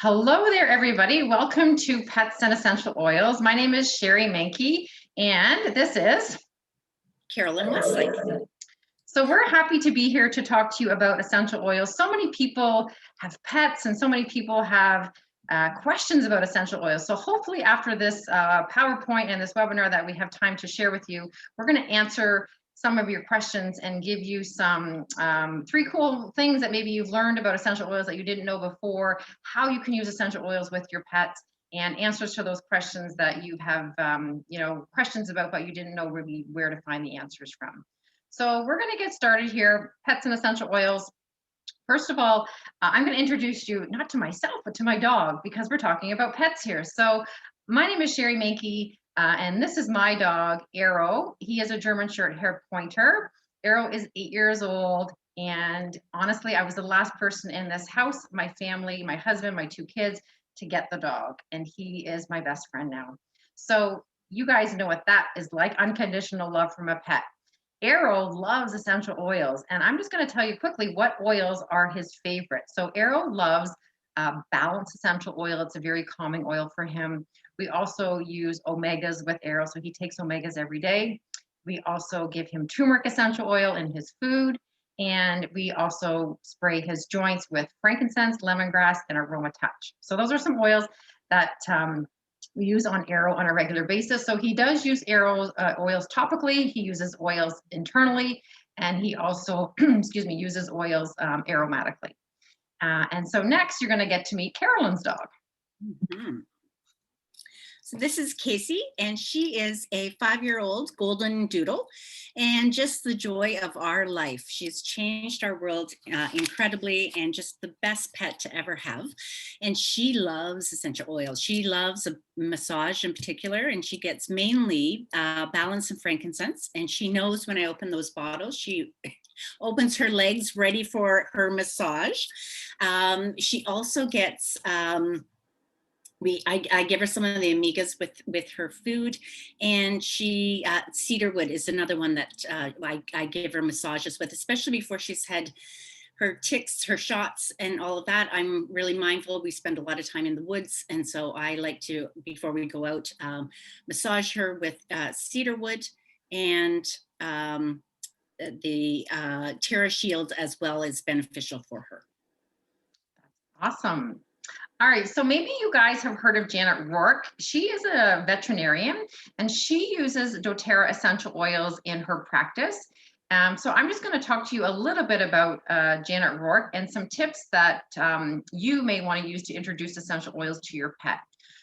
Hello there, everybody. Welcome to Pets and Essential Oils. My name is Sherry Mankey, and this is Carolyn Westlake. So we're happy to be here to talk to you about essential oils. So many people have pets, and so many people have questions about essential oils. So hopefully after this PowerPoint and this webinar that we have time to share with you, we're going to answer some of your questions and give you some three cool things that maybe you've learned about essential oils that you didn't know before, how you can use essential oils with your pets, and answers to those questions that you have questions about but you didn't know really where to find the answers from. So we're going to get started here. Pets and essential oils. First of all, I'm going to introduce you not to myself, but to my dog, because we're talking about pets here. So my name is Sherry Mankey, and this is my dog, Arrow. He is a German short hair pointer. Arrow is 8 years old. And honestly, I was the last person in this house, my family, my husband, my 2 kids, to get the dog. And he is my best friend now. So you guys know what that is like, unconditional love from a pet. Arrow loves essential oils, and I'm just going to tell you quickly what oils are his favorite. So Arrow loves Balance essential oil. It's a very calming oil for him. We also use omegas with Arrow, so he takes omegas every day. We also give him turmeric essential oil in his food, and we also spray his joints with frankincense, lemongrass, and aroma touch. So those are some oils that we use on Arrow on a regular basis. So he does use Arrow oils topically. He uses oils internally, and he also, uses oils aromatically. And so next, you're going to get to meet Carolyn's dog. Mm-hmm. So this is Casey, and she is a 5-year-old golden doodle, and just the joy of our life. She's changed our world incredibly, and just the best pet to ever have. And she loves essential oils. She loves a massage in particular, and she gets mainly Balance and frankincense. And she knows when I open those bottles, she opens her legs ready for her massage. She also gets I give her some of the omegas with her food, and she cedarwood is another one that I give her massages with, especially before she's had her ticks, her shots, and all of that. I'm really mindful. We spend a lot of time in the woods, and so I like to, before we go out, massage her with cedarwood and the TerraShield as well is beneficial for her. Awesome. All right, so maybe you guys have heard of Janet Rourke. She is a veterinarian, and she uses doTERRA essential oils in her practice. So I'm just going to talk to you a little bit about Janet Rourke and some tips that you may want to use to introduce essential oils to your pet.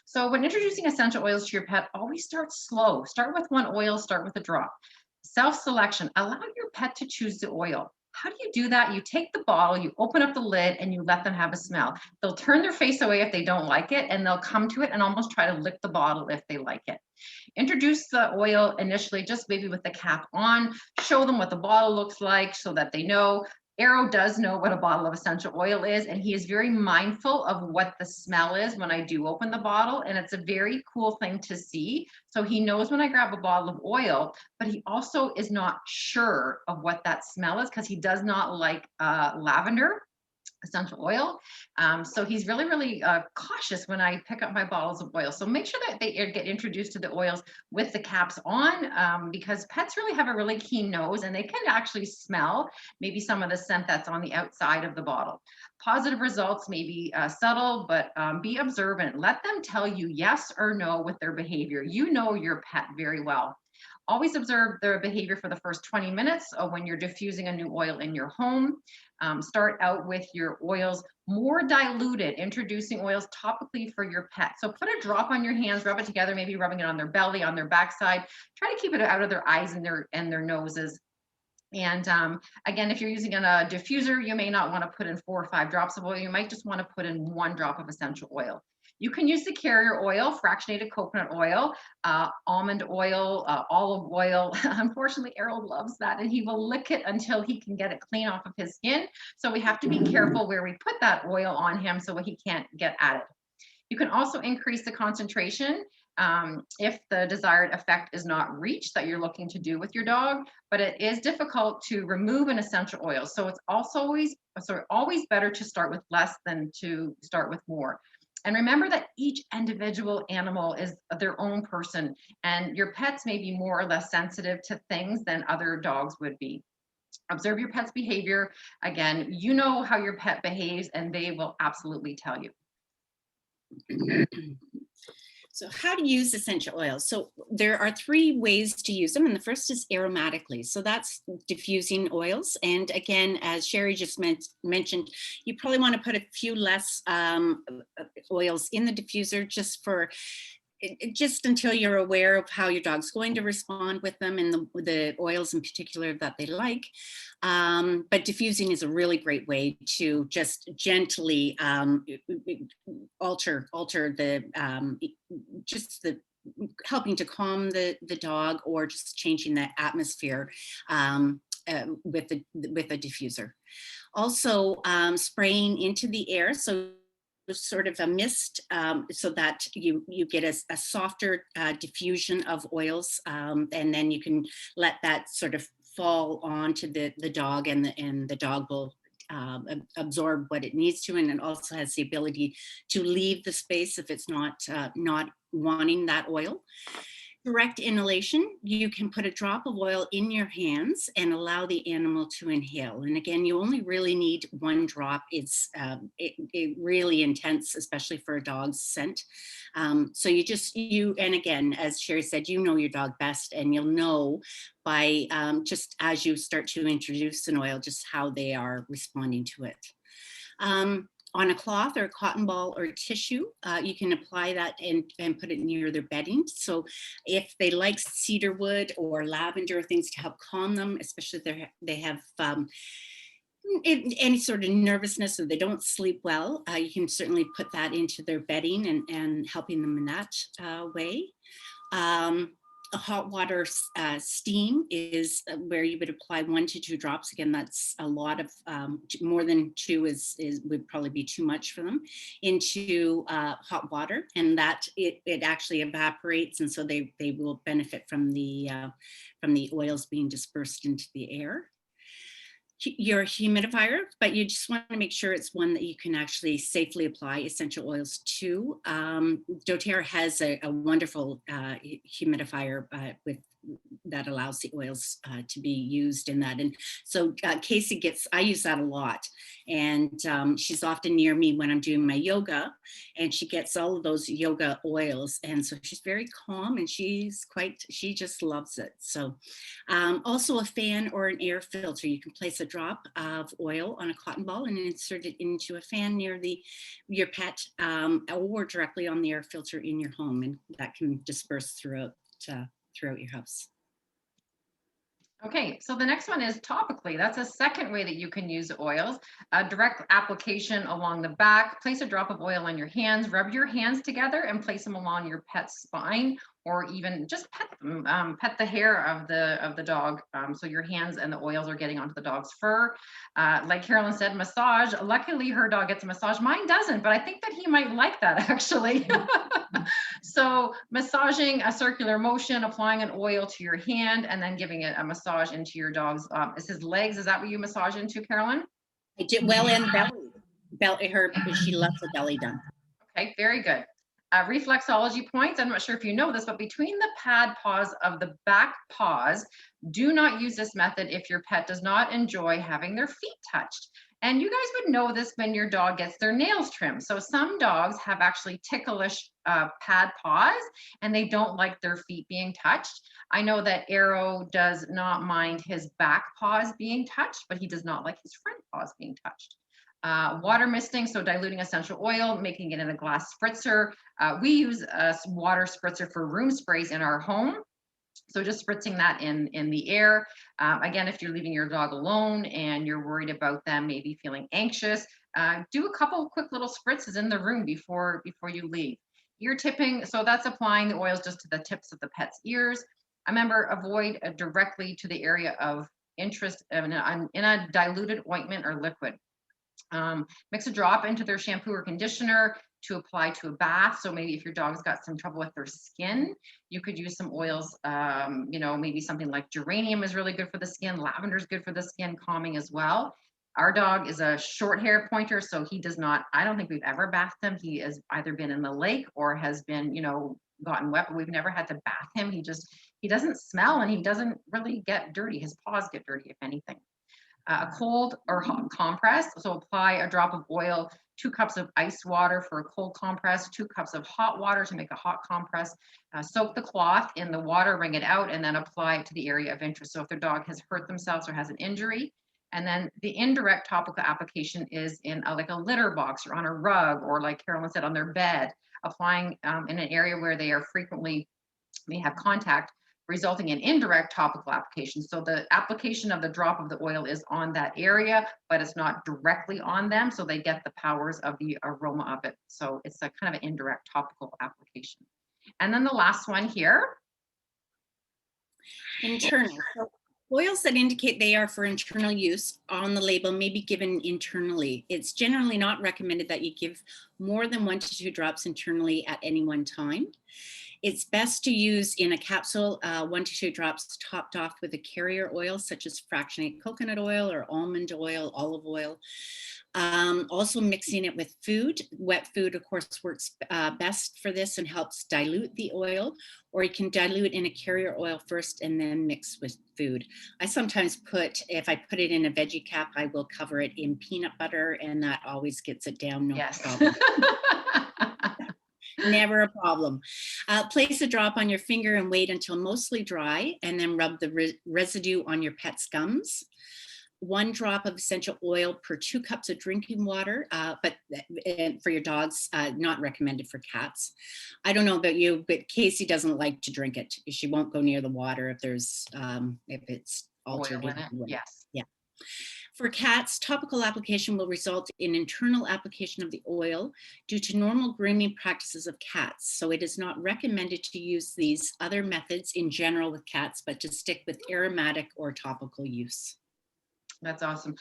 So when introducing essential oils to your pet, always start slow. Start with one oil, start with a drop. Self-selection, allow your pet to choose the oil. How do you do that? You take the bottle, you open up the lid, and you let them have a smell. They'll turn their face away if they don't like it, and they'll come to it and almost try to lick the bottle if they like it. Introduce the oil initially, just maybe with the cap on. Show them what the bottle looks like so that they know. Arrow does know what a bottle of essential oil is, and he is very mindful of what the smell is when I do open the bottle, and it's a very cool thing to see. So he knows when I grab a bottle of oil, but he also is not sure of what that smell is because he does not like lavender essential oil. So he's really cautious when I pick up my bottles of oil. So make sure that they get introduced to the oils with the caps on, because pets really have a really keen nose and they can actually smell maybe some of the scent that's on the outside of the bottle. Positive results may be subtle, but be observant. Let them tell you yes or no with their behavior. You know your pet very well. Always observe their behavior for the first 20 minutes when you're diffusing a new oil in your home. Start out with your oils more diluted, introducing oils topically for your pet. So put a drop on your hands, rub it together, maybe rubbing it on their belly, on their backside. Try to keep it out of their eyes and their noses. And again, if you're using a diffuser, you may not want to put in 4 or 5 drops of oil. You might just want to put in 1 drop of essential oil. You can use the carrier oil, fractionated coconut oil, almond oil, olive oil. Unfortunately, Arrow loves that, and he will lick it until he can get it clean off of his skin. So we have to be careful where we put that oil on him so he can't get at it. You can also increase the concentration if the desired effect is not reached that you're looking to do with your dog, but it is difficult to remove an essential oil. So it's also always better to start with less than to start with more. And remember that each individual animal is their own person, and your pets may be more or less sensitive to things than other dogs would be. Observe your pet's behavior. Again, you know how your pet behaves, and they will absolutely tell you. So how to use essential oils. So there are three ways to use them. And the first is aromatically. So that's diffusing oils. And again, as Sherry just mentioned, you probably want to put a few less oils in the diffuser just until you're aware of how your dog's going to respond with them and the oils in particular that they like. But diffusing is a really great way to just gently alter the just the helping to calm the dog, or just changing the atmosphere with a diffuser. Also, spraying into the air, so sort of a mist, so that you get a softer diffusion of oils, and then you can let that sort of fall onto the dog, and the dog will absorb what it needs to, and it also has the ability to leave the space if it's not wanting that oil. Direct inhalation, you can put a drop of oil in your hands and allow the animal to inhale. And again, you only really need one drop. It's it really intense, especially for a dog's scent. So and again, as Sherry said, you know your dog best, and you'll know by just as you start to introduce an oil, just how they are responding to it. On a cloth or a cotton ball or tissue, you can apply that and put it near their bedding. So if they like cedar wood or lavender, things to help calm them, especially if they have any sort of nervousness or they don't sleep well, you can certainly put that into their bedding and helping them in that way. A hot water steam is where you would apply 1 to 2 drops. Again, that's a lot of, more than 2 would probably be too much for them, into hot water, and that it actually evaporates, and so they will benefit from the oils being dispersed into the air. Your humidifier, but you just want to make sure it's one that you can actually safely apply essential oils to. doTERRA has a wonderful humidifier that allows the oils to be used in that. And so Casey I use that a lot. And she's often near me when I'm doing my yoga, and she gets all of those yoga oils. And so she's very calm, and she just loves it. So also a fan or an air filter. You can place a drop of oil on a cotton ball and insert it into a fan near your pet, or directly on the air filter in your home, and that can disperse throughout your house. Okay, so the next one is topically. That's a second way that you can use oils. A direct application along the back. Place a drop of oil on your hands. Rub your hands together and place them along your pet's spine, or even just pet them. Pet the hair of the dog, so your hands and the oils are getting onto the dog's fur. Like Carolyn said, massage. Luckily, her dog gets a massage. Mine doesn't, but I think that he might like that actually. So massaging, a circular motion, applying an oil to your hand, and then giving it a massage into your dog's, is his legs? Is that what you massage into, Carolyn? I do, well, and belly. She loves the belly done. Okay, very good. Reflexology points. I'm not sure if you know this, but between the pad paws of the back paws, do not use this method if your pet does not enjoy having their feet touched. And you guys would know this when your dog gets their nails trimmed. So some dogs have actually ticklish pad paws, and they don't like their feet being touched. I know that Arrow does not mind his back paws being touched, but he does not like his front paws being touched. Water misting, so diluting essential oil, making it in a glass spritzer. We use a water spritzer for room sprays in our home. So just spritzing that in the air. Again, if you're leaving your dog alone and you're worried about them maybe feeling anxious, do a couple quick little spritzes in the room before you leave. Ear tipping, so that's applying the oils just to the tips of the pet's ears. Remember, avoid directly to the area of interest in a diluted ointment or liquid. Mix a drop into their shampoo or conditioner to apply to a bath. So maybe if your dog's got some trouble with their skin, you could use some oils, maybe something like geranium is really good for the skin. Lavender is good for the skin, calming as well. Our dog is a short hair pointer, so he does not, I don't think we've ever bathed him. He has either been in the lake or has been, gotten wet, but we've never had to bath him. He doesn't smell and he doesn't really get dirty. His paws get dirty, if anything. A cold or hot compress. So apply a drop of oil, 2 cups of ice water for a cold compress, 2 cups of hot water to make a hot compress. Soak the cloth in the water, wring it out, and then apply it to the area of interest. So if their dog has hurt themselves or has an injury, and then the indirect topical application is in like a litter box or on a rug, or like Carolyn said, on their bed, applying in an area where they are frequently may have contact, resulting in indirect topical application. So the application of the drop of the oil is on that area, but it's not directly on them. So they get the powers of the aroma of it. So it's a kind of an indirect topical application. And then the last one here. Internal. So oils that indicate they are for internal use on the label may be given internally. It's generally not recommended that you give more than 1 to 2 drops internally at any one time. It's best to use in a capsule, 1 to 2 drops topped off with a carrier oil, such as fractionated coconut oil or almond oil, olive oil. Also mixing it with food. Wet food, of course, works best for this and helps dilute the oil, or you can dilute in a carrier oil first and then mix with food. I sometimes if I put it in a veggie cap, I will cover it in peanut butter, and that always gets it down, no problem. Never a problem. Place a drop on your finger and wait until mostly dry, and then rub the residue on your pet's gums. 1 drop of essential oil per 2 cups of drinking water, but for your dogs, not recommended for cats. I don't know about you, but Casey doesn't like to drink it. She won't go near the water if it's altered. Oil in it. Yes. Yeah. For cats, topical application will result in internal application of the oil due to normal grooming practices of cats. So it is not recommended to use these other methods in general with cats, but to stick with aromatic or topical use. That's awesome.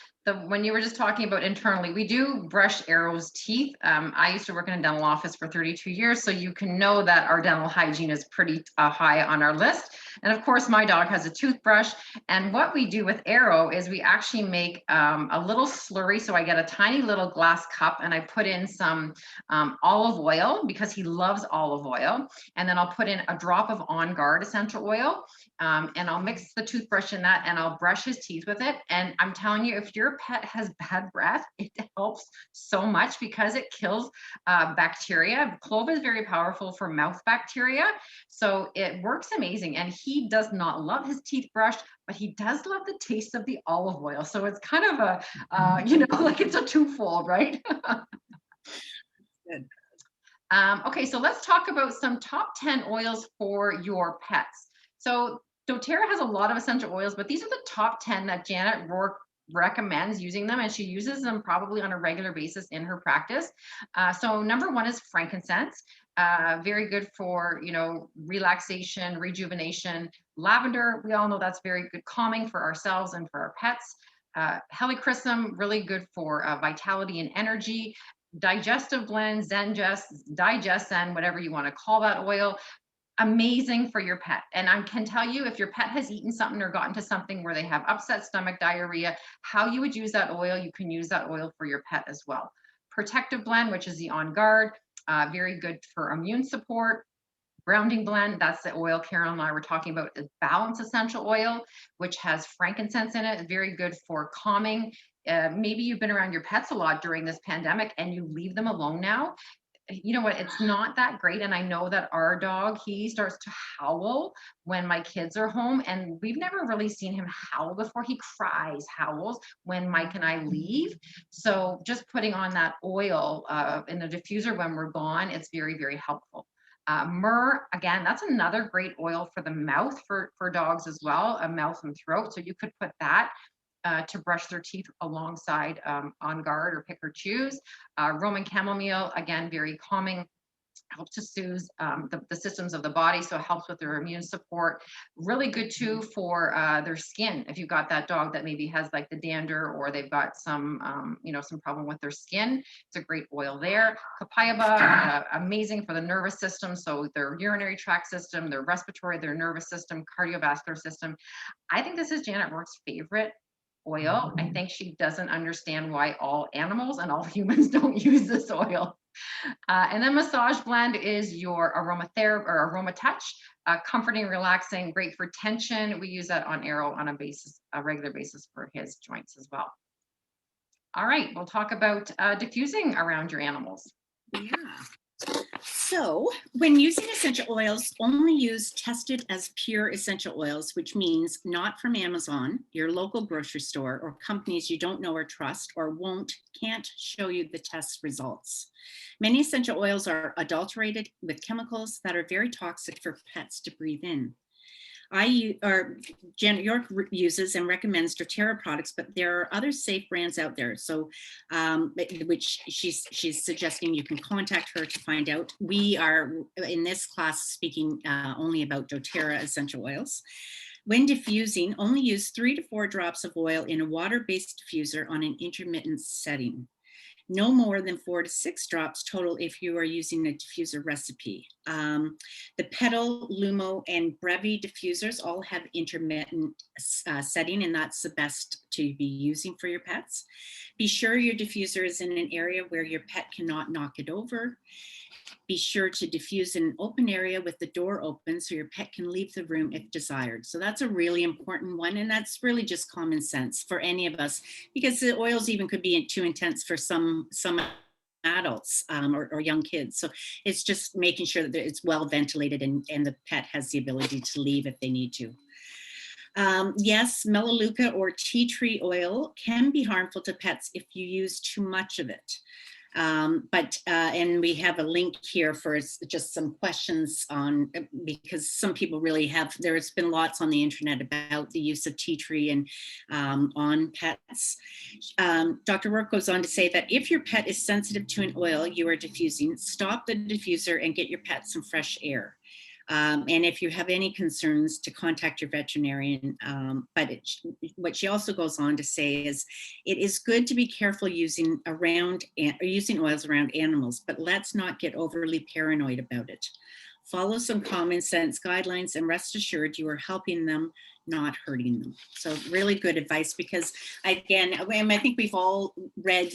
When you were just talking about internally, we do brush Arrow's teeth. I used to work in a dental office for 32 years, so you can know that our dental hygiene is pretty high on our list. And of course, my dog has a toothbrush. And what we do with Arrow is we actually make a little slurry. So I get a tiny little glass cup and I put in some olive oil, because he loves olive oil. And then I'll put in a drop of On Guard essential oil. And I'll mix the toothbrush in that and I'll brush his teeth with it. And I'm telling you, if your pet has bad breath, it helps so much because it kills bacteria. Clove is very powerful for mouth bacteria. So it works amazing. And he does not love his teeth brushed, but he does love the taste of the olive oil. So it's kind of like it's a twofold, right? Good. Okay, so let's talk about some top 10 oils for your pets. So doTERRA has a lot of essential oils, but these are the top 10 that Janet Rourke recommends using them, and she uses them probably on a regular basis in her practice. So number 1 is frankincense. Very good for, relaxation, rejuvenation. Lavender, we all know that's very good calming for ourselves and for our pets. Helichrysum, really good for vitality and energy. Digestive blend, Digest-Zen, whatever you want to call that oil. Amazing for your pet. And I can tell you, if your pet has eaten something or gotten to something where they have upset stomach, diarrhea, how you would use that oil, you can use that oil for your pet as well. Protective blend, which is the On Guard, very good for immune support. Grounding blend, that's the oil Carol and I were talking about, is Balance essential oil, which has frankincense in it. It's very good for calming. Maybe you've been around your pets a lot during this pandemic and you leave them alone now. You know what, it's not that great. And I know that our dog, he starts to howl when my kids are home, and we've never really seen him howl before. He howls when Mike and I leave. So just putting on that oil in the diffuser when we're gone, it's very, very helpful. Myrrh, again, that's another great oil for the mouth for dogs as well, mouth and throat. So you could put that to brush their teeth alongside On Guard or Pick or Choose. Roman chamomile, again, very calming, helps to soothe the systems of the body, so it helps with their immune support. Really good too for their skin. If you've got that dog that maybe has like the dander, or they've got some some problem with their skin, it's a great oil there. Copaiba, amazing for the nervous system, so their urinary tract system, their respiratory, their nervous system, cardiovascular system. I think this is Janet Rourke's favorite oil. I think she doesn't understand why all animals and all humans don't use this oil. And then Massage Blend is your aromatherapy or aroma touch, comforting, relaxing, great for tension. We use that on Arrow on a regular basis for his joints as well. All right, we'll talk about diffusing around your animals. Yeah. So when using essential oils, only use tested as pure essential oils, which means not from Amazon, your local grocery store, or companies you don't know or trust or can't show you the test results. Many essential oils are adulterated with chemicals that are very toxic for pets to breathe in. Janet York uses and recommends doTERRA products, but there are other safe brands out there. So, which she's suggesting you can contact her to find out. We are in this class speaking only about doTERRA essential oils. When diffusing, only use 3 to 4 drops of oil in a water-based diffuser on an intermittent setting. No more than 4 to 6 drops total if you are using a diffuser recipe. The Petal, Lumo, and Brevi diffusers all have intermittent setting, and that's the best to be using for your pets. Be sure your diffuser is in an area where your pet cannot knock it over. Be sure to diffuse in an open area with the door open so your pet can leave the room if desired. So that's a really important one. And that's really just common sense for any of us, because the oils even could be too intense for some adults or young kids. So it's just making sure that it's well ventilated and the pet has the ability to leave if they need to. Yes, Melaleuca or tea tree oil can be harmful to pets if you use too much of it. And we have a link here for just some questions on, because some people really there's been lots on the internet about the use of tea tree and on pets. Dr. Rourke goes on to say that if your pet is sensitive to an oil you are diffusing, stop the diffuser and get your pet some fresh air. And if you have any concerns, to contact your veterinarian. What she also goes on to say is, it is good to be careful using oils around animals, but let's not get overly paranoid about it. Follow some common sense guidelines and rest assured you are helping them, not hurting them. So really good advice, because again, I think we've all read,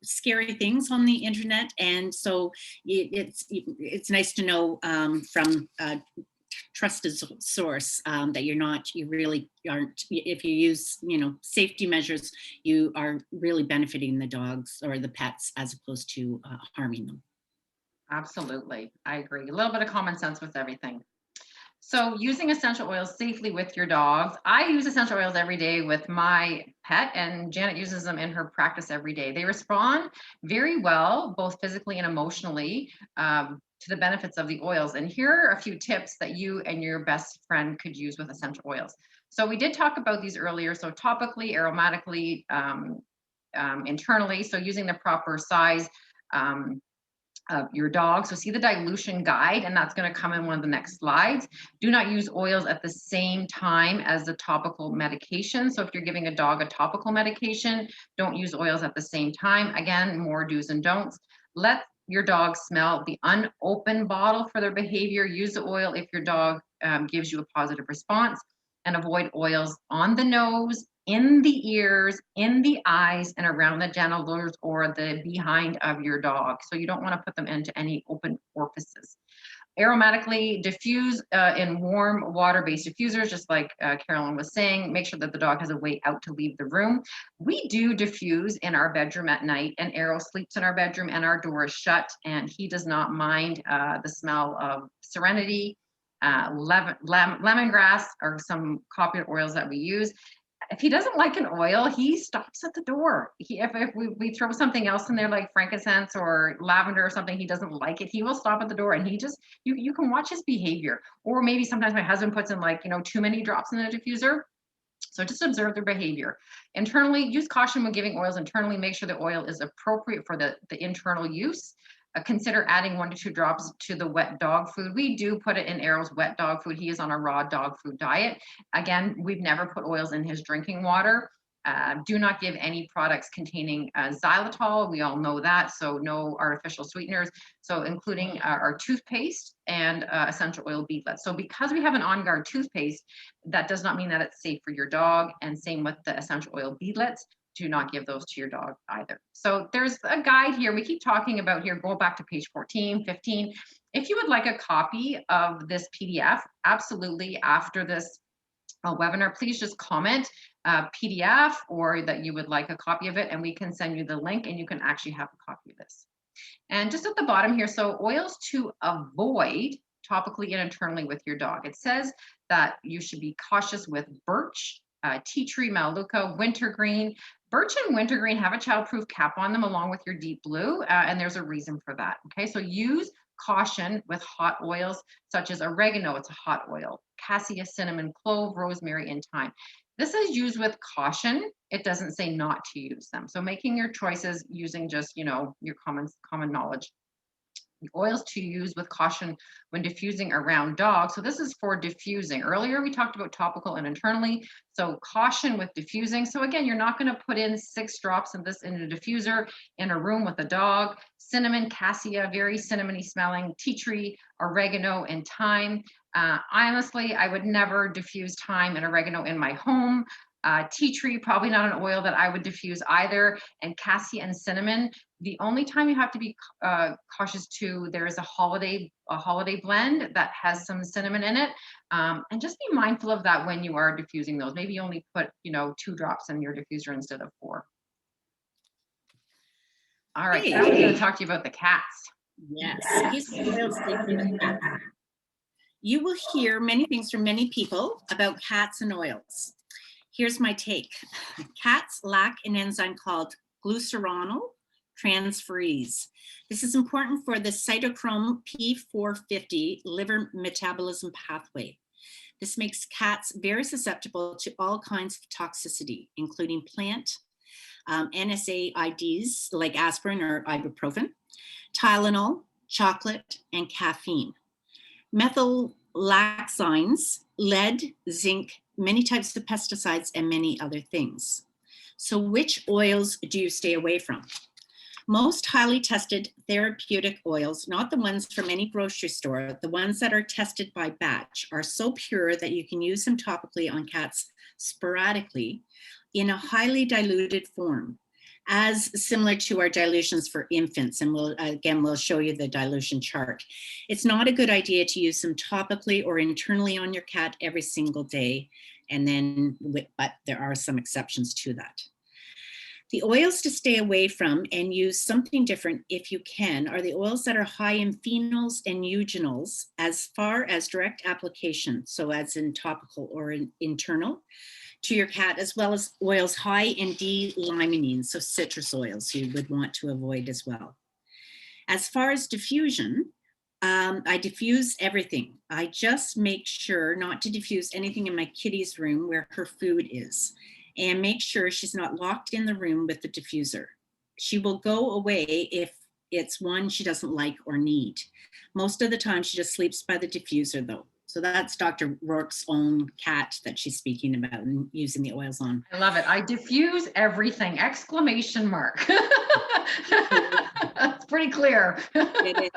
scary things on the internet. And so it's nice to know from a trusted source that you really aren't, if you use, safety measures, you are really benefiting the dogs or the pets as opposed to harming them. Absolutely. I agree. A little bit of common sense with everything. So using essential oils safely with your dogs. I use essential oils every day with my pet, and Janet uses them in her practice every day. They respond very well, both physically and emotionally, to the benefits of the oils. And here are a few tips that you and your best friend could use with essential oils. So we did talk about these earlier. So topically, aromatically, internally. So using the proper size of your dog. So see the dilution guide, and that's going to come in one of the next slides. Do not use oils at the same time as the topical medication. So if you're giving a dog a topical medication, don't use oils at the same time. Again, more do's and don'ts. Let your dog smell the unopened bottle for their behavior. Use the oil if your dog gives you a positive response, and avoid oils on the nose, in the ears, in the eyes, and around the genitals or the behind of your dog. So you don't want to put them into any open orifices. Aromatically diffuse in warm water-based diffusers, just like Carolyn was saying. Make sure that the dog has a way out to leave the room. We do diffuse in our bedroom at night, and Arrow sleeps in our bedroom and our door is shut, and he does not mind the smell of Serenity, lemongrass, or some coffee oils that we use. If he doesn't like an oil, he stops at the door. If we throw something else in there, like frankincense or lavender or something, he doesn't like it, he will stop at the door, and you can watch his behavior. Or maybe sometimes my husband puts in too many drops in the diffuser. So just observe their behavior. Internally, use caution when giving oils internally. Make sure the oil is appropriate for the internal use. Consider adding 1 to 2 drops to the wet dog food. We do put it in Arrow's wet dog food. He is on a raw dog food diet. Again, we've never put oils in his drinking water. Do not give any products containing xylitol. We all know that, so no artificial sweeteners. So including our toothpaste and essential oil beadlets. So because we have an On Guard toothpaste, that does not mean that it's safe for your dog. And same with the essential oil beadlets. Do not give those to your dog either. So there's a guide here. We keep talking about here, go back to page 14, 15. If you would like a copy of this PDF, absolutely after this webinar, please just comment PDF or that you would like a copy of it, and we can send you the link and you can actually have a copy of this. And just at the bottom here, so oils to avoid topically and internally with your dog. It says that you should be cautious with birch, tea tree, melaleuca, wintergreen. Birch and wintergreen have a childproof cap on them along with your deep blue, and there's a reason for that. Okay, so use caution with hot oils such as oregano, it's a hot oil, cassia, cinnamon, clove, rosemary, and thyme. This is used with caution. It doesn't say not to use them. So making your choices using just, you know, your common knowledge. The oils to use with caution when diffusing around dogs. So this is for diffusing. Earlier we talked about topical and internally. So caution with diffusing. So again, you're not going to put in 6 drops of this in a diffuser in a room with a dog. Cinnamon, cassia, very cinnamony smelling, tea tree, oregano, and thyme. Honestly, I would never diffuse thyme and oregano in my home. Tea tree, probably not an oil that I would diffuse either. And cassia and cinnamon, the only time you have to be cautious too, there is a holiday blend that has some cinnamon in it. And just be mindful of that when you are diffusing those. Maybe only put, you know, 2 drops in your diffuser instead of 4. All right, now we're going to talk to you about the cats. Yes. You will hear many things from many people about cats and oils. Here's my take. Cats lack an enzyme called glucuronol transferase. This is important for the cytochrome P450 liver metabolism pathway. This makes cats very susceptible to all kinds of toxicity, including plant, NSAIDs like aspirin or ibuprofen, Tylenol, chocolate, and caffeine. Methylaxines, lead, zinc, many types of pesticides, and many other things. So which oils do you stay away from? Most highly tested therapeutic oils, not the ones from any grocery store, the ones that are tested by batch, are so pure that you can use them topically on cats sporadically in a highly diluted form, as similar to our dilutions for infants. And we'll show you the dilution chart. It's not a good idea to use them topically or internally on your cat every single day. And then, but there are some exceptions to that. The oils to stay away from and use something different if you can are the oils that are high in phenols and eugenols as far as direct application, so as in topical or internal, to your cat, as well as oils high in D-limonene, so citrus oils you would want to avoid as well. As far as diffusion, I diffuse everything. I just make sure not to diffuse anything in my kitty's room where her food is, and make sure she's not locked in the room with the diffuser. She will go away if it's one she doesn't like or need. Most of the time she just sleeps by the diffuser though. So that's Dr. Rourke's own cat that she's speaking about and using the oils on. I love it. I diffuse everything, exclamation mark. That's pretty clear. It is.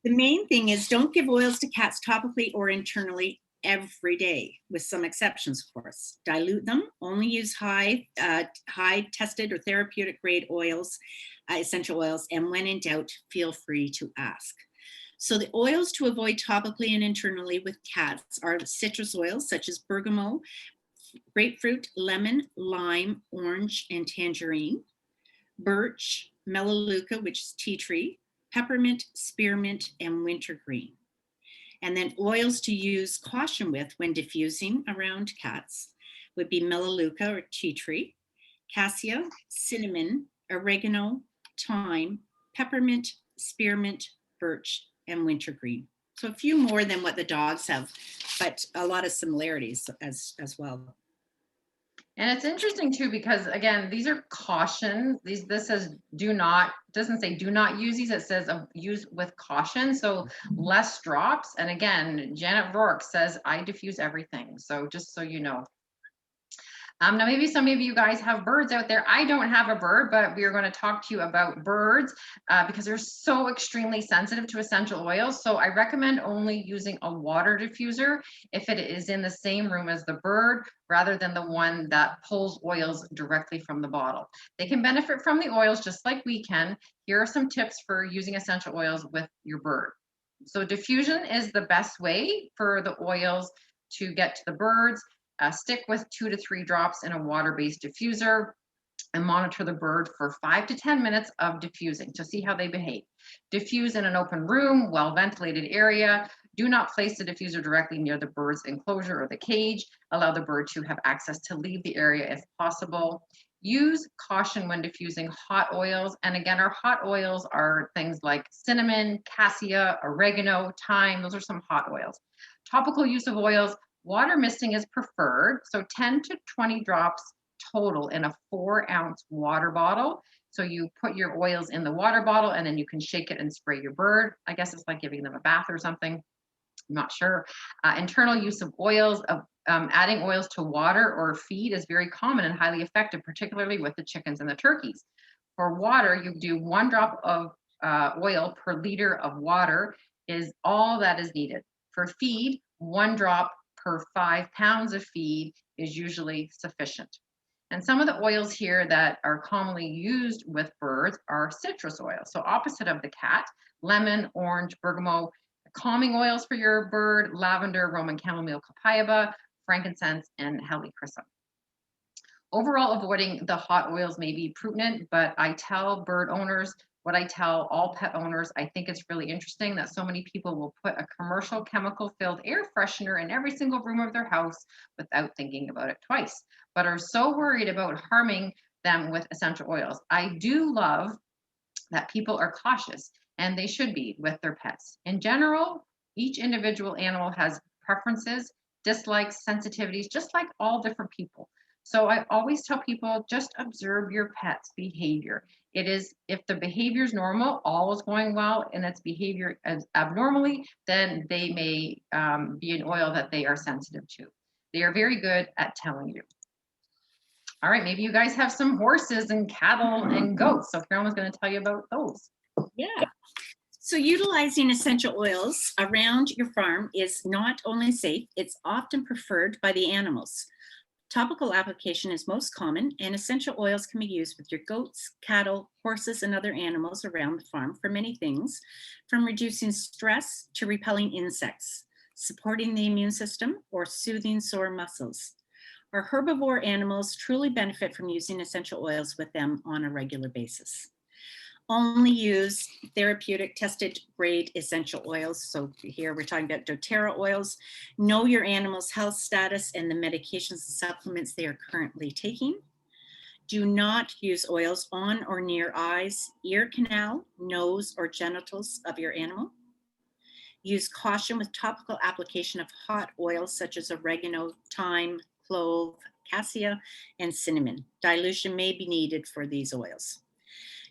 The main thing is don't give oils to cats topically or internally every day, with some exceptions, of course. Dilute them, only use high tested or therapeutic grade oils, essential oils, and when in doubt, feel free to ask. So the oils to avoid topically and internally with cats are citrus oils such as bergamot, grapefruit, lemon, lime, orange, and tangerine, birch, melaleuca, which is tea tree, peppermint, spearmint, and wintergreen. And then oils to use caution with when diffusing around cats would be melaleuca or tea tree, cassia, cinnamon, oregano, thyme, peppermint, spearmint, birch, and wintergreen. So a few more than what the dogs have, but a lot of similarities as well. And it's interesting too, because again, these are caution. This says doesn't say do not use these. It says use with caution. So less drops. And again, Janet Rourke says, I diffuse everything. So just so you know. Now, maybe some of you guys have birds out there. I don't have a bird, but we are going to talk to you about birds because they're so extremely sensitive to essential oils. So I recommend only using a water diffuser if it is in the same room as the bird, rather than the one that pulls oils directly from the bottle. They can benefit from the oils just like we can. Here are some tips for using essential oils with your bird. So diffusion is the best way for the oils to get to the birds. Stick with 2 to 3 drops in a water-based diffuser and monitor the bird for 5 to 10 minutes of diffusing to see how they behave. Diffuse in an open room, well-ventilated area. Do not place the diffuser directly near the bird's enclosure or the cage. Allow the bird to have access to leave the area if possible. Use caution when diffusing hot oils. And again, our hot oils are things like cinnamon, cassia, oregano, thyme. Those are some hot oils. Topical use of oils. Water misting is preferred, so 10 to 20 drops total in a 4-ounce water bottle. So you put your oils in the water bottle and then you can shake it and spray your bird. I guess it's like giving them a bath or something. I'm not sure. Internal use of oils, adding oils to water or feed is very common and highly effective, particularly with the chickens and the turkeys. For water, you do 1 drop of oil per liter of water is all that is needed. For feed, 1 drop per 5 pounds of feed is usually sufficient. And some of the oils here that are commonly used with birds are citrus oil. So opposite of the cat, lemon, orange, bergamot, calming oils for your bird, lavender, Roman chamomile, copaiba, frankincense, and helichrysum. Overall, avoiding the hot oils may be prudent, but I tell bird owners what I tell all pet owners. I think it's really interesting that so many people will put a commercial chemical-filled air freshener in every single room of their house without thinking about it twice, but are so worried about harming them with essential oils. I do love that people are cautious, and they should be with their pets. In general, each individual animal has preferences, dislikes, sensitivities, just like all different people. So I always tell people, just observe your pet's behavior. It is, if the behavior is normal, all is going well, and its behavior is abnormally, then they may be an oil that they are sensitive to. They are very good at telling you. All right, maybe you guys have some horses and cattle and goats. So Carolyn was going to tell you about those. Yeah. So utilizing essential oils around your farm is not only safe, it's often preferred by the animals. Topical application is most common, and essential oils can be used with your goats, cattle, horses, and other animals around the farm for many things, from reducing stress to repelling insects, supporting the immune system, or soothing sore muscles. Our herbivore animals truly benefit from using essential oils with them on a regular basis. Only use therapeutic tested grade essential oils. So here we're talking about doTERRA oils. Know your animal's health status and the medications and supplements they are currently taking. Do not use oils on or near eyes, ear canal, nose, or genitals of your animal. Use caution with topical application of hot oils such as oregano, thyme, clove, cassia, and cinnamon. Dilution may be needed for these oils.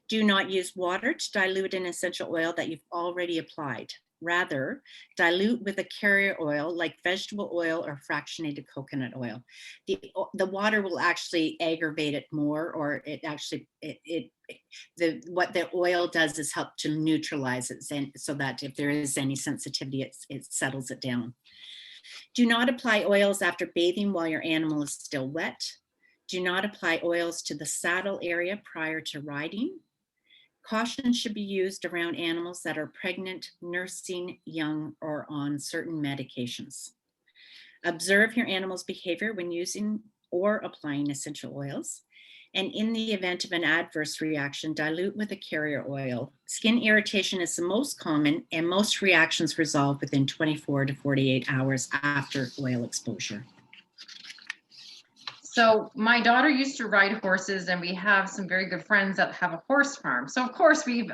Do not use water to dilute an essential oil that you've already applied. Rather, dilute with a carrier oil like vegetable oil or fractionated coconut oil. The water will actually aggravate it more, or it actually, what the oil does is help to neutralize it, so that if there is any sensitivity, it settles it down. Do not apply oils after bathing while your animal is still wet. Do not apply oils to the saddle area prior to riding. Caution should be used around animals that are pregnant, nursing, young, or on certain medications. Observe your animal's behavior when using or applying essential oils. And in the event of an adverse reaction, dilute with a carrier oil. Skin irritation is the most common, and most reactions resolve within 24 to 48 hours after oil exposure. So my daughter used to ride horses, and we have some very good friends that have a horse farm. So of course we've,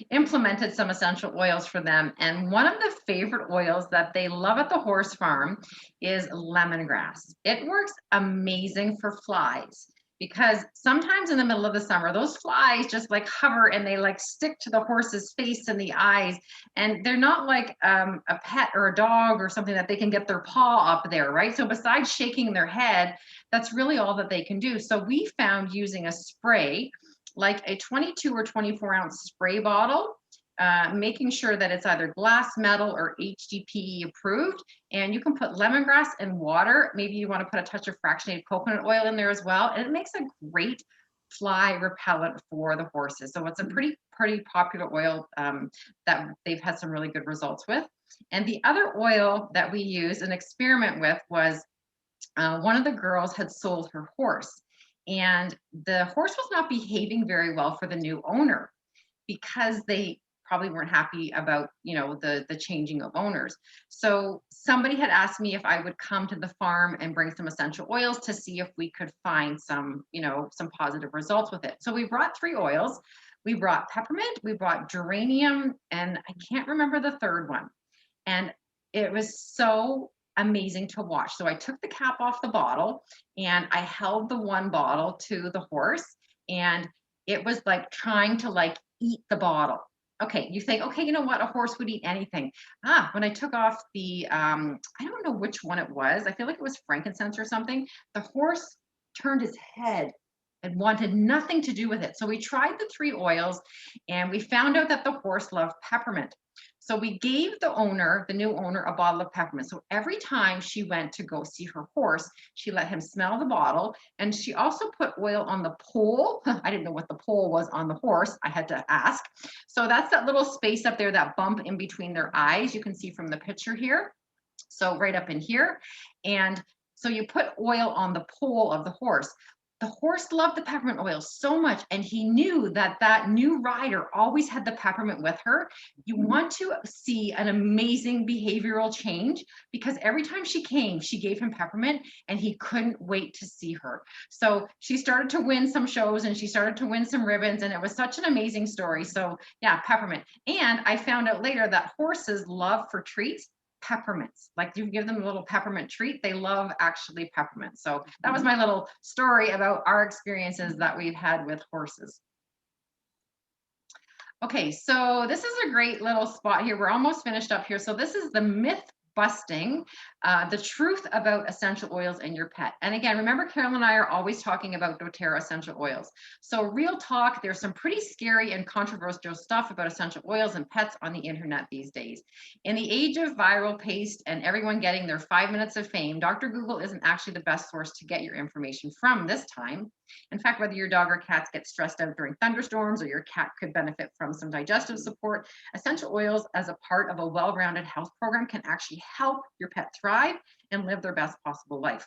implemented some essential oils for them. And one of the favorite oils that they love at the horse farm is lemongrass. It works amazing for flies, because sometimes in the middle of the summer, those flies just like hover and they like stick to the horse's face and the eyes. And they're not like a pet or a dog or something that they can get their paw up there, right? So besides shaking their head, that's really all that they can do. So we found using a spray, like a 22 or 24-ounce spray bottle, making sure that it's either glass, metal, or HDPE approved. And you can put lemongrass and water. Maybe you want to put a touch of fractionated coconut oil in there as well. And it makes a great fly repellent for the horses. So it's a pretty popular oil that they've had some really good results with. And the other oil that we used an experiment with was one of the girls had sold her horse, and the horse was not behaving very well for the new owner because they probably weren't happy about, you know, the changing of owners. So somebody had asked me if I would come to the farm and bring some essential oils to see if we could find some, you know, some positive results with it. So we brought 3 oils. We brought peppermint, we brought geranium, and I can't remember the third one. And it was so amazing to watch. So I took the cap off the bottle and I held the one bottle to the horse, and it was like trying to like eat the bottle. Okay, you think, okay, you know what? A horse would eat anything. When I took off the, I don't know which one it was. I feel like it was frankincense or something. The horse turned his head and wanted nothing to do with it. So we tried the 3 oils and we found out that the horse loved peppermint. So we gave the owner, the new owner, a bottle of peppermint. So every time she went to go see her horse, she let him smell the bottle. And she also put oil on the pole. I didn't know what the pole was on the horse. I had to ask. So that's that little space up there, that bump in between their eyes. You can see from the picture here. So right up in here. And so you put oil on the pole of the horse. The horse loved the peppermint oil so much, and he knew that that new rider always had the peppermint with her. You want to see an amazing behavioral change because every time she came, she gave him peppermint and he couldn't wait to see her. So she started to win some shows and she started to win some ribbons, and it was such an amazing story. So yeah, peppermint. And I found out later that horses love for treats peppermints. Like you give them a little peppermint treat, they love actually peppermint. So that was my little story about our experiences that we've had with horses. Okay, so this is a great little spot here. We're almost finished up here. So this is the myth busting, the truth about essential oils in your pet. And again, remember, Carol and I are always talking about doTERRA essential oils. So real talk, there's some pretty scary and controversial stuff about essential oils and pets on the internet these days. In the age of viral paste and everyone getting their 5 minutes of fame, Dr. Google isn't actually the best source to get your information from this time. In fact, whether your dog or cat gets stressed out during thunderstorms or your cat could benefit from some digestive support, essential oils as a part of a well-rounded health program can actually help your pet thrive and live their best possible life.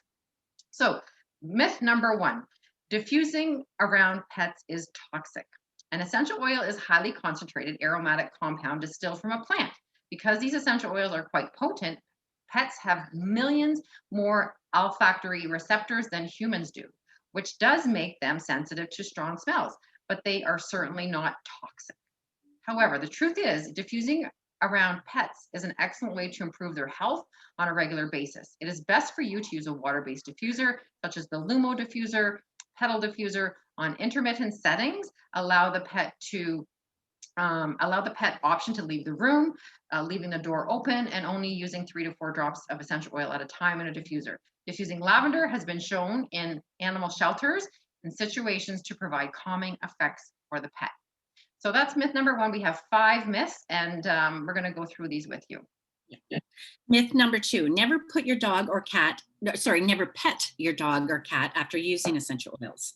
So myth number 1, diffusing around pets is toxic. An essential oil is highly concentrated aromatic compound distilled from a plant. Because these essential oils are quite potent, pets have millions more olfactory receptors than humans do, which does make them sensitive to strong smells, but they are certainly not toxic. However, the truth is, diffusing around pets is an excellent way to improve their health on a regular basis. It is best for you to use a water-based diffuser, such as the Lumo diffuser, pedal diffuser. On intermittent settings, allow the pet option to leave the room, leaving the door open, and only using 3 to 4 drops of essential oil at a time in a diffuser. Diffusing lavender has been shown in animal shelters and situations to provide calming effects for the pet. So that's myth number 1. We have 5 myths, and we're going to go through these with you. Myth number 2, never put your dog or cat, never pet your dog or cat after using essential oils.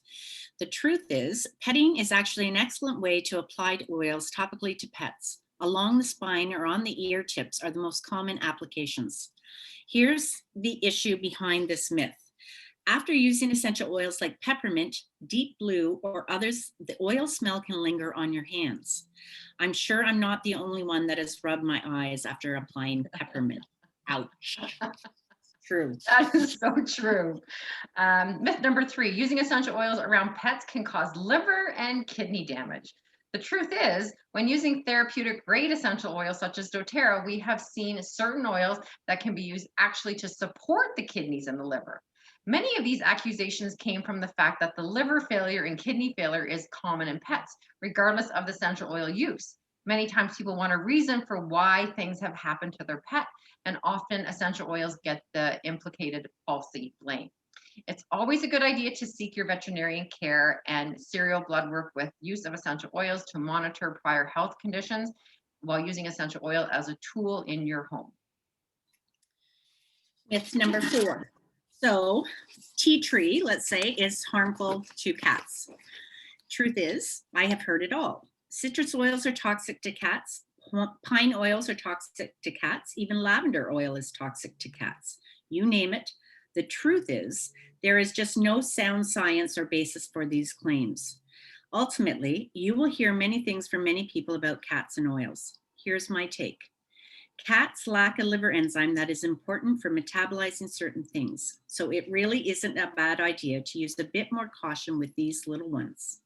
The truth is, petting is actually an excellent way to apply oils topically to pets. Along the spine or on the ear tips are the most common applications. Here's the issue behind this myth. After using essential oils like peppermint, deep blue, or others, the oil smell can linger on your hands. I'm sure I'm not the only one that has rubbed my eyes after applying peppermint. Ouch. True. That is so true. Myth number 3, using essential oils around pets can cause liver and kidney damage. The truth is, when using therapeutic grade essential oils such as doTERRA, we have seen certain oils that can be used actually to support the kidneys and the liver. Many of these accusations came from the fact that the liver failure and kidney failure is common in pets, regardless of the essential oil use. Many times people want a reason for why things have happened to their pet, and often essential oils get the implicated falsely blame. It's always a good idea to seek your veterinarian care and serial blood work with use of essential oils to monitor prior health conditions while using essential oil as a tool in your home. Myth number 4. So tea tree, let's say, is harmful to cats. Truth is, I have heard it all. Citrus oils are toxic to cats. Pine oils are toxic to cats. Even lavender oil is toxic to cats. You name it. The truth is, there is just no sound science or basis for these claims. Ultimately, you will hear many things from many people about cats and oils. Here's my take. Cats lack a liver enzyme that is important for metabolizing certain things, so it really isn't a bad idea to use a bit more caution with these little ones.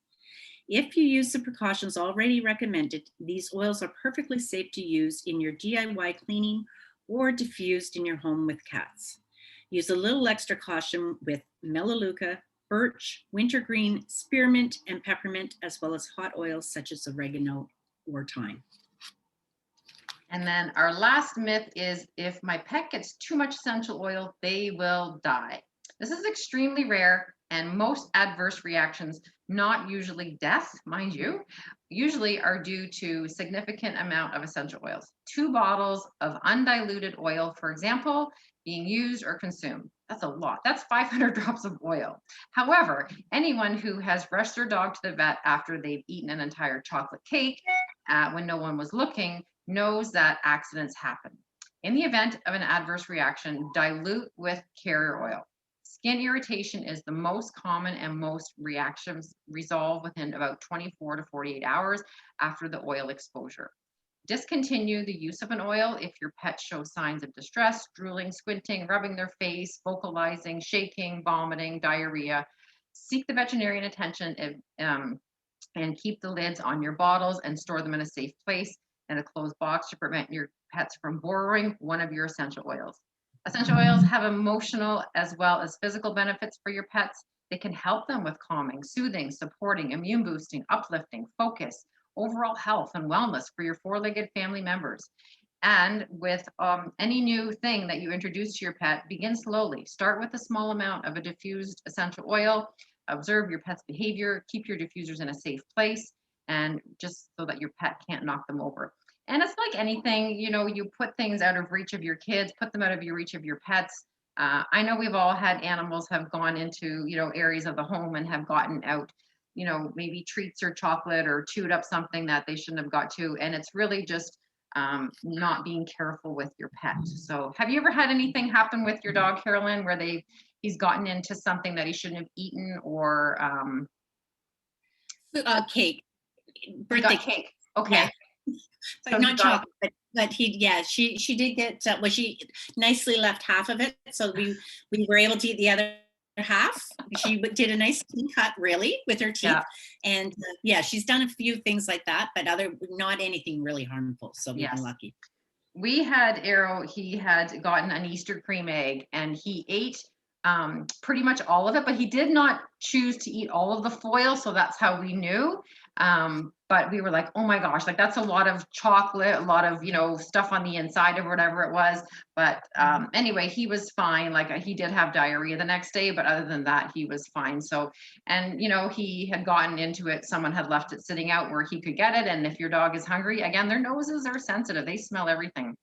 If you use the precautions already recommended, these oils are perfectly safe to use in your DIY cleaning or diffused in your home with cats. Use a little extra caution with melaleuca, birch, wintergreen, spearmint, and peppermint, as well as hot oils such as oregano or thyme. And then our last myth is if my pet gets too much essential oil, they will die. This is extremely rare, and most adverse reactions, not usually death, mind you, usually are due to significant amount of essential oils. 2 bottles of undiluted oil, for example, being used or consumed. That's a lot. That's 500 drops of oil. However, anyone who has rushed their dog to the vet after they've eaten an entire chocolate cake when no one was looking knows that accidents happen. In the event of an adverse reaction, dilute with carrier oil. Skin irritation is the most common, and most reactions resolve within about 24 to 48 hours after the oil exposure. Discontinue the use of an oil if your pet shows signs of distress, drooling, squinting, rubbing their face, vocalizing, shaking, vomiting, diarrhea. Seek the veterinarian attention and keep the lids on your bottles and store them in a safe place in a closed box to prevent your pets from borrowing one of your essential oils. Essential oils have emotional as well as physical benefits for your pets. They can help them with calming, soothing, supporting, immune boosting, uplifting, focus, overall health and wellness for your 4-legged family members. And with any new thing that you introduce to your pet, begin slowly. Start with a small amount of a diffused essential oil. Observe your pet's behavior. Keep your diffusers in a safe place, and just so that your pet can't knock them over. And it's like anything, you put things out of reach of your kids, put them out of your reach of your pets. I know we've all had animals have gone into, areas of the home and have gotten out, maybe treats or chocolate or chewed up something that they shouldn't have got to. And it's really just not being careful with your pet. So have you ever had anything happen with your dog, Carolyn, where he's gotten into something that he shouldn't have eaten, or Cake, he birthday got cake? Okay. Yeah. So Not he got- chocolate, but she did get, she nicely left half of it. So we were able to eat the other half. She did a nice clean cut, really, with her teeth. Yeah. And she's done a few things like that, but not anything really harmful. So we've been lucky. We had Arrow, he had gotten an Easter cream egg, and he ate pretty much all of it, but he did not choose to eat all of the foil. So that's how we knew. But we were like, oh my gosh, like that's a lot of chocolate, a lot of, stuff on the inside of whatever it was. But anyway, he was fine. Like he did have diarrhea the next day, but other than that, he was fine. So, and he had gotten into it. Someone had left it sitting out where he could get it. And if your dog is hungry, again, their noses are sensitive. They smell everything.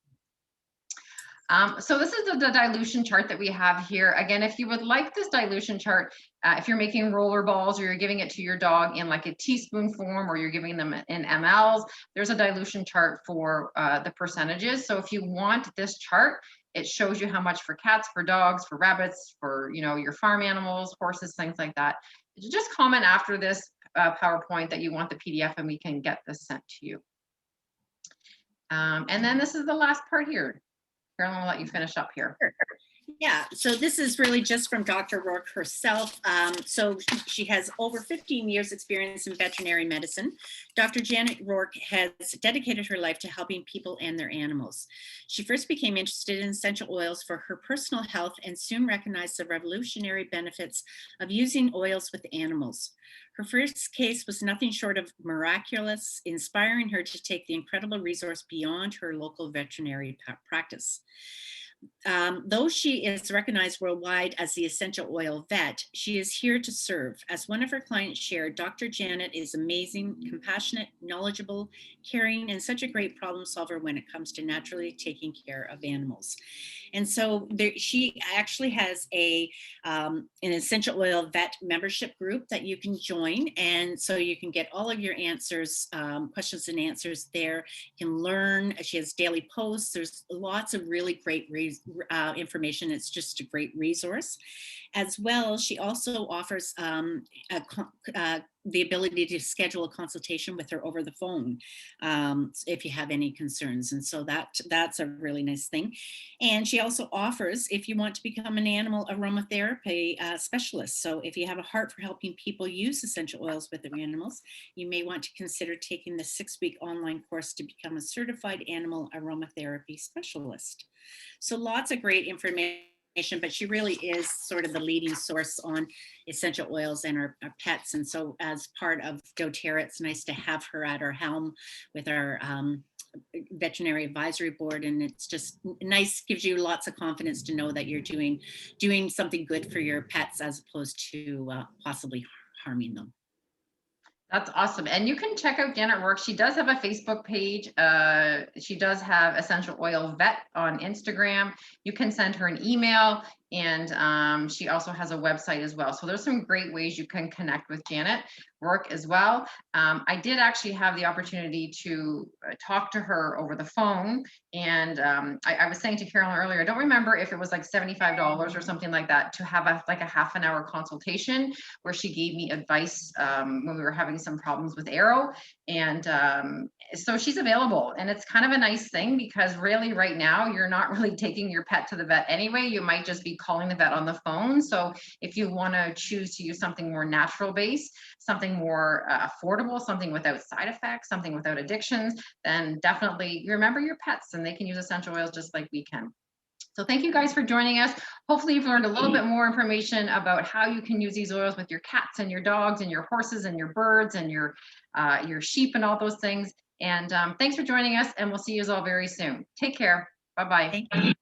So this is the dilution chart that we have here. Again, if you would like this dilution chart, if you're making roller balls or you're giving it to your dog in like a teaspoon form, or you're giving them in mLs, there's a dilution chart for the percentages. So if you want this chart, it shows you how much for cats, for dogs, for rabbits, for your farm animals, horses, things like that. Just comment after this PowerPoint that you want the PDF, and we can get this sent to you. And then this is the last part here. Carolyn, I'll let you finish up here. Yeah, so this is really just from Dr. Rourke herself. So she has over 15 years experience in veterinary medicine. Dr. Janet Rourke has dedicated her life to helping people and their animals. She first became interested in essential oils for her personal health, and soon recognized the revolutionary benefits of using oils with animals. Her first case was nothing short of miraculous, inspiring her to take the incredible resource beyond her local veterinary practice. Though she is recognized worldwide as the essential oil vet, she is here to serve. As one of her clients shared, Dr. Janet is amazing, compassionate, knowledgeable, caring, and such a great problem solver when it comes to naturally taking care of animals. And so she actually has an essential oil vet membership group that you can join. And so you can get all of your answers, questions and answers there. You can learn. She has daily posts. There's lots of really great information. It's just a great resource. As well, she also offers the ability to schedule a consultation with her over the phone if you have any concerns. And so that's a really nice thing. And she also offers, if you want to become an animal aromatherapy specialist. So if you have a heart for helping people use essential oils with their animals, you may want to consider taking the 6-week online course to become a certified animal aromatherapy specialist. So lots of great information, but she really is sort of the leading source on essential oils and our pets. And so as part of doTERRA, it's nice to have her at our helm with our veterinary advisory board. And it's just nice, gives you lots of confidence to know that you're doing something good for your pets as opposed to possibly harming them. That's awesome. And you can check out Janet Rourke. She does have a Facebook page. She does have Essential Oil Vet on Instagram. You can send her an email, and she also has a website as well. So there's some great ways you can connect with Janet Rourke as well. I did actually have the opportunity to talk to her over the phone. And I was saying to Carolyn earlier, I don't remember if it was like $75 or something like that to have a half an hour consultation where she gave me advice when we were having some problems with Arrow. And so she's available, and it's kind of a nice thing because really right now you're not really taking your pet to the vet anyway. You might just be calling the vet on the phone. So if you want to choose to use something more natural based, something more affordable, something without side effects, something without addictions, then definitely remember your pets, and they can use essential oils just like we can. So thank you guys for joining us. Hopefully you've learned a little bit more information about how you can use these oils with your cats and your dogs and your horses and your birds and your sheep and all those things. And thanks for joining us, and we'll see you all very soon. Take care. Bye-bye. Thank you.